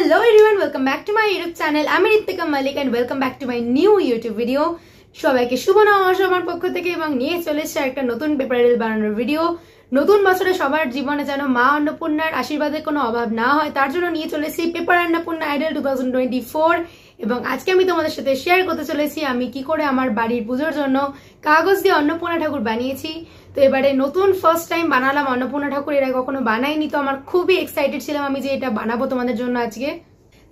Hello everyone, welcome back to my YouTube channel. I'm Ritika Malik and welcome back to my new YouTube video. সবাইকে শুভ নববর্ষ আমার পক্ষ থেকে এবং নিয়ে চলে এসেছি একটা নতুন পেপার রিল বানানোর ভিডিও। নতুন বছরে সবার জীবনে যেন মা অন্নপূর্ণার আশীর্বাদের কোনো অভাব না হয় তার জন্য নিয়ে চলে এসেছি পেপার অন্নপূর্ণা আইডল 2024 এবং আজকে আমি তোমাদের সাথে শেয়ার করতে চলেছি আমি কি করে আমার বাড়ির পুজোর জন্য কাগজ দিয়ে অন্নপূর্ণা ঠাকুর বানিয়েছি। তো এবারে নতুন ফার্স্ট টাইম বানালাম অন্নপূর্ণা ঠাকুর, এর আগে কখনো বানাইনি, তো আমার খুবই এক্সাইটেড ছিলাম আমি যে এটা বানাবো তোমাদের জন্য আজকে।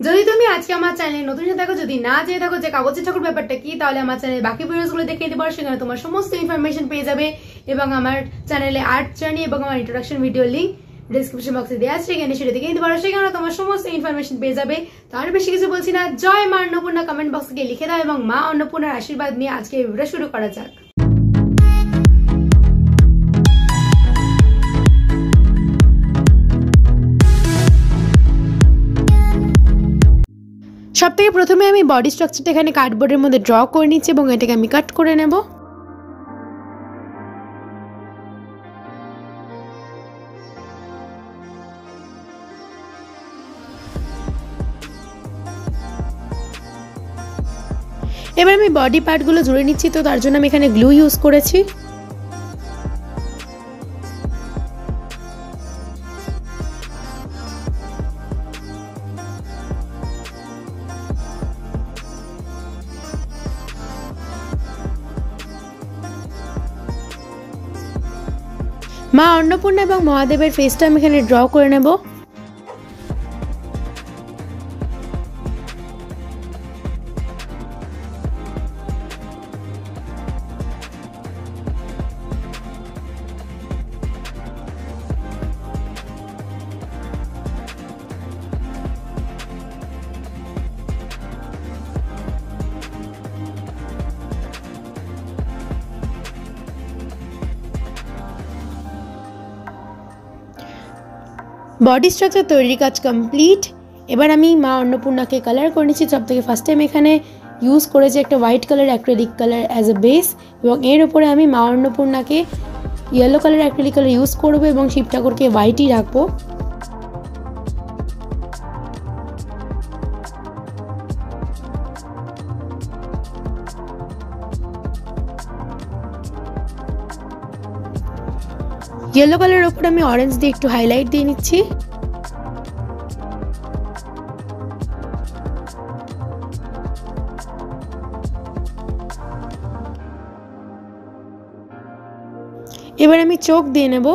যদি তুমি আজকে আমার চ্যানেলে নতুন হয়ে থাকো, যদি না জেনে থাকো যে কাগজের ঠাকুর ব্যাপারটা কি, তাহলে আমার চ্যানেলে বাকি ভিডিওসগুলো দেখে নিতে পারো, সেখানে তোমার সমস্ত ইনফরমেশন পেয়ে যাবে এবং আমার চ্যানেলে আর্ট জার্নি এবং আমার ইন্ট্রোডাকশন ভিডিও লিঙ্ক ডিসক্রিপশন বক্সে দেওয়া আছে, সেখানে সেটা দেখে নিতে পারো, সেখানে তোমার সমস্ত ইনফরমেশন পেয়ে যাবে। তার বেশি কিছু বলছি না, জয় মা অন্নপূর্ণা কমেন্ট বক্সে গিয়ে লিখে দাও এবং মা অন্নপূর্ণার আশীর্বাদ নিয়ে আজকে এই ভিডিও শুরু করা যাক। সবথেকে প্রথমে আমি বডি স্ট্রাকচারটা এখানে কার্ডবোর্ডের মধ্যে ড্র করে নিচ্ছি এবং এটাকে আমি কাট করে নেব। এবার আমি বডি পার্টগুলো জুড়ে নিচ্ছি, তো তার জন্য আমি এখানে গ্লু ইউজ করেছি। মা অন্নপূর্ণা এবং মহাদেবের ফেসটা আমি এখানে ড্র করে নেব। বডি স্ট্রাকচার তৈরির কাজ কমপ্লিট। এবার আমি মা অন্নপূর্ণাকে কালার করে নিচ্ছি। সব থেকে ফার্স্ট টাইম এখানে ইউজ করেছি একটা white colour acrylic colour as a base এবং এর উপরে আমি মা অন্নপূর্ণাকে yellow colour acrylic colour use করবো এবং শিব ঠাকুরকে হোয়াইটই রাখবো। ইয়েলো কালারের উপর আমি অরেঞ্জ দিয়ে একটু হাইলাইট দিয়ে নিচ্ছি। এবার আমি চোখ দিয়ে নেব।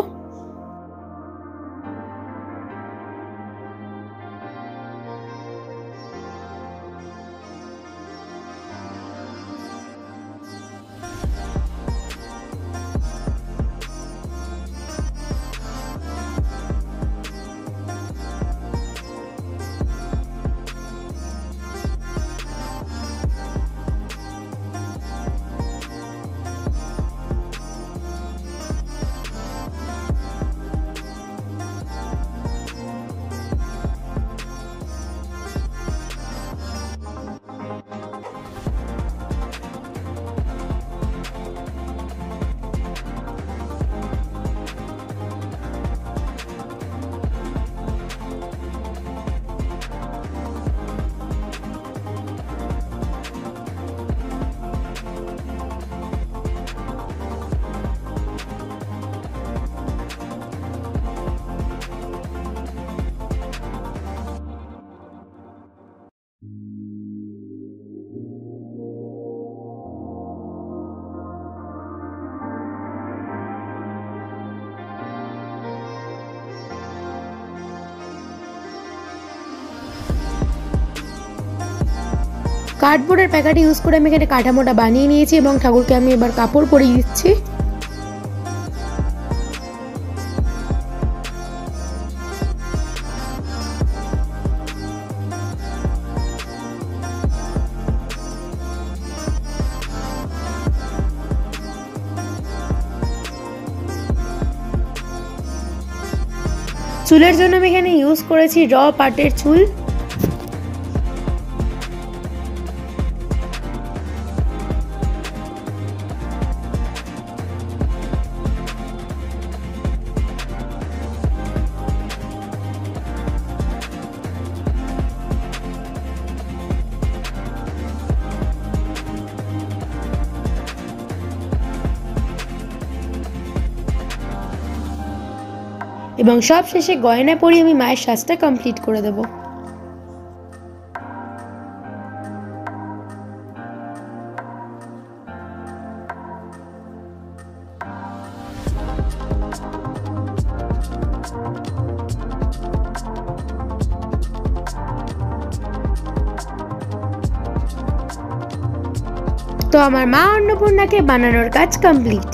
কার্ডবোর্ডের প্যাকেট ইউজ করে আমি এখানে কাঠামোটা বানিয়ে নিয়েছি এবং ঠাকুরকে আমি এবার কাপড় পরিয়ে দিচ্ছি। চুলের জন্য আমি এখানে ইউজ করেছি র পাটের চুল। এবং সব শেষে গয়না পরিয়ে আমি মায়ের সাজটা কমপ্লিট করে দেবো। তো আমার মা অন্নপূর্ণাকে বানানোর কাজ কমপ্লিট।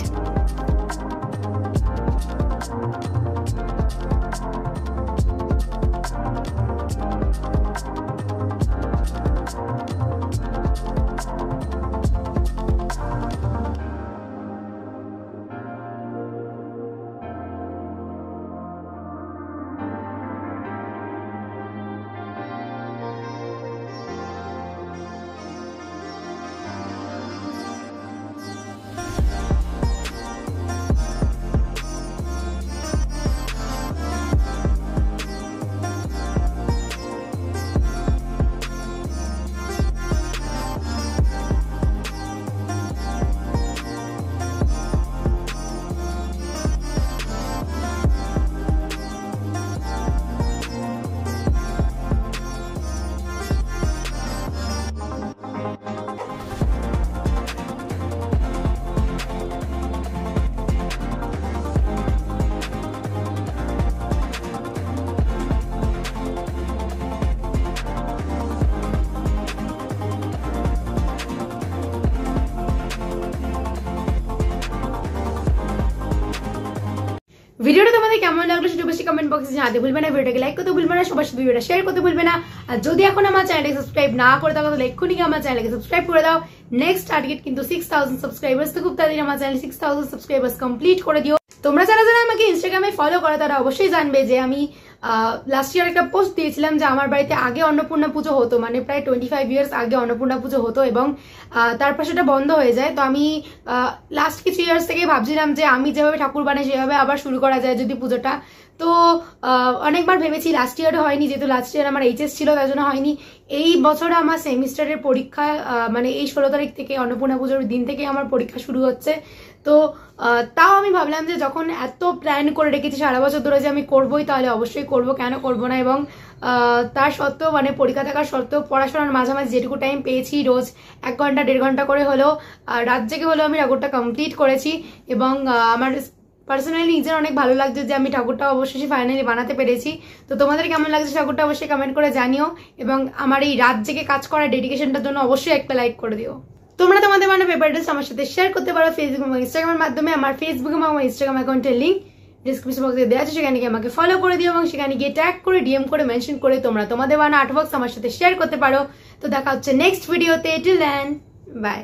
ভিডিওটা তোমাদের কেমন লাগলো সেটা বেশি কমেন্ট বক্সে জানাতে ভুলবে না। ভিডিওটাকে লাইক করতে ভুলবে না, সবার সাথে ভিডিওটা শেয়ার করতে ভুলবে না। আর যদি এখন আমার চ্যানেলকে সাবস্ক্রাইব না করে থাকো তাহলে এক্ষুনি আমার চ্যানেলকে সাবস্ক্রাইব করে দাও। নেক্সট টার্গেট কিন্তু 6000 সাবস্ক্রাইবার্স, তো খুব তাড়াতাড়ি আমার চ্যানেল 6000 সাবস্ক্রাইবার্স কমপ্লিট করে দিও। তোমরা যারা যারা আমাকে ইনস্টাগ্রামে ফলো করো তারা অবশ্যই জানবে যে আমি লাস্ট ইয়ার একটা পোস্ট দিয়েছিলাম যে আমার বাড়িতে আগে অন্নপূর্ণা পুজো হতো, মানে প্রায় 25 ইয়ার্স আগে অন্নপূর্ণা পুজো হতো এবং তারপর সেটা বন্ধ হয়ে যায়। তো আমি লাস্ট কিছু ইয়ার্স থেকে ভাবছিলাম যে আমি যেভাবে ঠাকুর বানাই সেভাবে আবার শুরু করা যায় যদি পুজোটা। তো অনেকবার ভেবেছি, লাস্ট ইয়ারও হয়নি, যেহেতু লাস্ট ইয়ার আমার এইচএস ছিল তার জন্য হয়নি। এই বছর আমার সেমিস্টারের পরীক্ষা, মানে এই 16 তারিখ থেকে অন্নপূর্ণা পুজোর দিন থেকে আমার পরীক্ষা শুরু হচ্ছে। তো তাও আমি ভাবলাম যে যখন এত প্ল্যান করে রেখেছি সারা বছর ধরে যে আমি করবোই, তাহলে অবশ্যই করব, কেন করব না। এবং তার সত্ত্বেও, মানে পরীক্ষা থাকার সত্ত্বেও পড়াশোনার মাঝামাঝি যেটুকু টাইম পেয়েছি রোজ 1 ঘন্টা 1.5 ঘন্টা করে হলেও রাত জেগে হলেও আমি ঠাকুরটা কমপ্লিট করেছি। এবং আমার পার্সোনালি নিজের অনেক ভালো লাগছে যে আমি ঠাকুরটা অবশ্যই ফাইনালি বানাতে পেরেছি। তো তোমাদের কেমন লাগছে ঠাকুরটা অবশ্যই কমেন্ট করে জানিও এবং আমার এই রাত জেগে কাজ করার ডেডিকেশনটার জন্য অবশ্যই একটা লাইক করে দিও। তোমরা তোমাদের বানানো পেপার ড্রেস আমার সাথে শেয়ার করতে পারো ফেসবুক এবং ইনস্টাগ্রামের মাধ্যমে। আমার ফেসবুক এবং আমার ইনস্টাগ্রাম অ্যাকাউন্টের লিঙ্ক ডিসক্রিপশন বক্সে দেওয়া আছে, সেখানে গিয়ে আমাকে ফলো করে দিও এবং সেখানে গিয়ে ট্যাগ করে ডিএম করে মেনশন করে তোমরা তোমাদের বানানো আর্টওয়ার্কস আমার সাথে শেয়ার করতে পারো। তো দেখা হচ্ছে নেক্সট ভিডিওতে। Till then by.